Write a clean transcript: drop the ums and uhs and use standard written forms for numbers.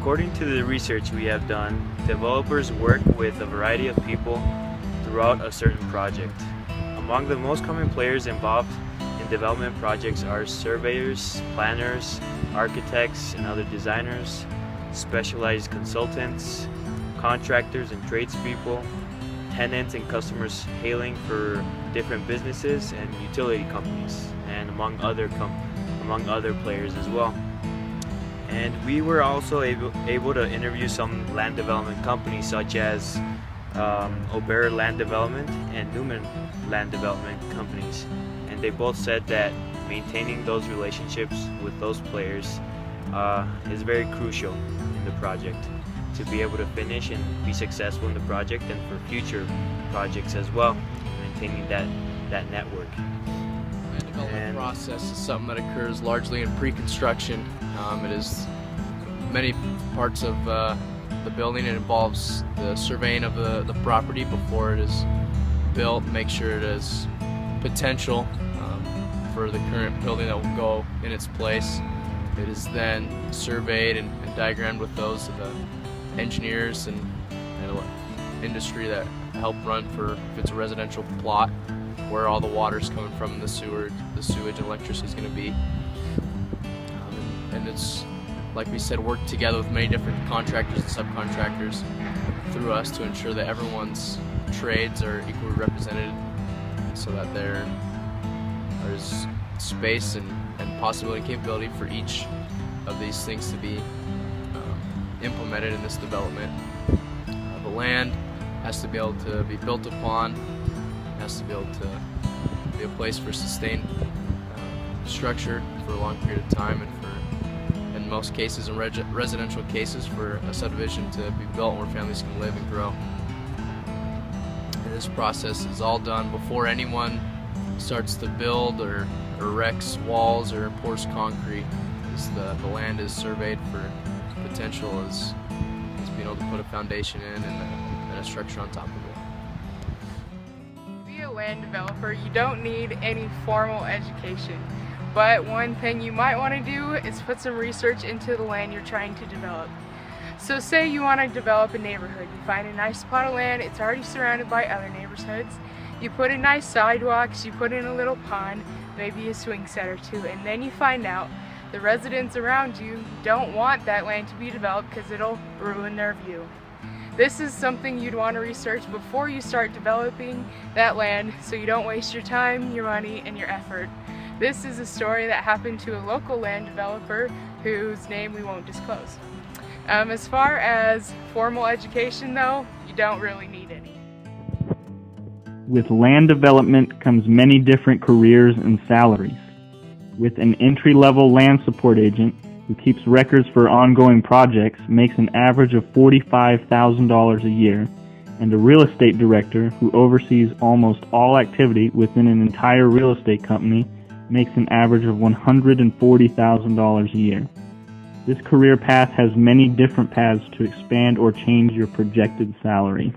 according to the research we have done, developers work with a variety of people throughout a certain project. Among the most common players involved in development projects are surveyors, planners, architects and other designers, specialized consultants, contractors and tradespeople, tenants and customers hailing for different businesses, and utility companies, and among other players as well. And we were also able to interview some land development companies such as Oberer Land Development and Newman Land Development companies, and they both said that maintaining those relationships with those players is very crucial in the project to be able to finish and be successful in the project, and for future projects as well, maintaining that network. The development process is something that occurs largely in pre-construction. It is many parts of the building. It involves the surveying of the property before it is built, make sure it has potential for the current building that will go in its place. It is then surveyed and diagrammed with those of the engineers and industry that help run for, if it's a residential plot, where all the water's coming from, the sewage and electricity is going to be. And it's, like we said, work together with many different contractors and subcontractors through us to ensure that everyone's trades are equally represented, so that there's space and possibility and capability for each of these things to be implemented in this development. The land has to be able to be built upon, has to be able to be a place for sustained structure for a long period of time, and for, in most cases, in residential cases, for a subdivision to be built where families can live and grow. And this process is all done before anyone starts to build or erects walls or pours concrete. The land is surveyed for potential as being able to put a foundation in and a structure on top of it. To be a land developer, you don't need any formal education, but one thing you might want to do is put some research into the land you're trying to develop. So say you want to develop a neighborhood. You find a nice plot of land, it's already surrounded by other neighborhoods. You put in nice sidewalks, you put in a little pond, maybe a swing set or two, and then you find out the residents around you don't want that land to be developed because it'll ruin their view. This is something you'd want to research before you start developing that land, so you don't waste your time, your money, and your effort. This is a story that happened to a local land developer whose name we won't disclose. As far as formal education though, you don't really need any. With land development comes many different careers and salaries. With an entry-level land support agent who keeps records for ongoing projects makes an average of $45,000 a year, and a real estate director who oversees almost all activity within an entire real estate company makes an average of $140,000 a year. This career path has many different paths to expand or change your projected salary.